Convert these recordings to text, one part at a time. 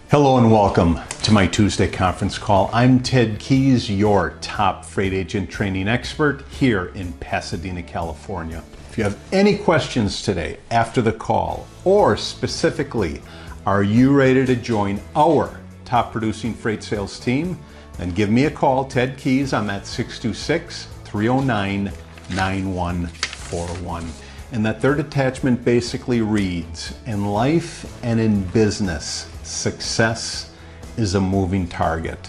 Hello and welcome to my Tuesday conference call. I'm Ted Keys, your top freight agent training expert here in Pasadena, California. If you have any questions today after the call, or specifically, are you ready to join our top producing freight sales team? Then give me a call, Ted Keys, on that 626-309-9141. And that third attachment basically reads, in life and in business, success is a moving target.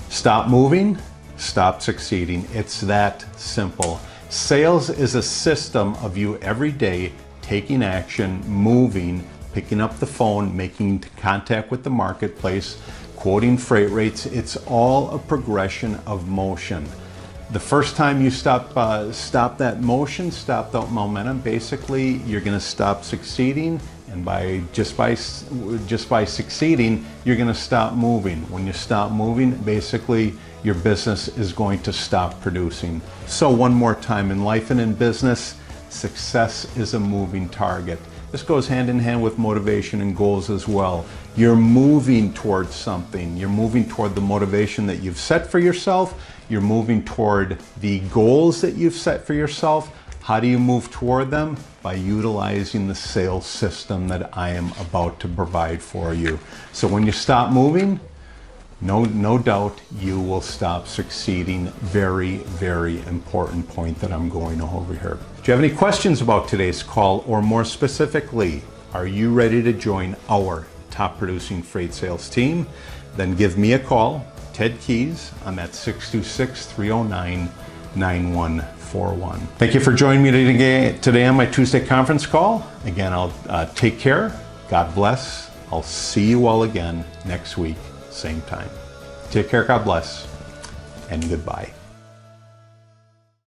Stop moving, stop succeeding. It's that simple. Sales is a system of you every day taking action, moving, picking up the phone, making contact with the marketplace, quoting freight rates. It's all a progression of motion. The first time you stop that motion, stop that momentum, basically you're going to stop succeeding, and just by succeeding, you're going to stop moving. When you stop moving, basically your business is going to stop producing. So one more time, in life and in business, success is a moving target. This goes hand in hand with motivation and goals as well. You're moving towards something. You're moving toward the motivation that you've set for yourself. You're moving toward the goals that you've set for yourself. How do you move toward them? By utilizing the sales system that I am about to provide for you. So when you stop moving, no doubt you will stop succeeding. Very, very important point that I'm going over here. Do you have any questions about today's call, or more specifically, are you ready to join our top producing freight sales team? Then give me a call, Ted Keys, on that 626-309-9141. Thank you for joining me today on my Tuesday conference call. Again, I'll take care. God bless. I'll see you all again next week, same time. Take care, God bless, and goodbye.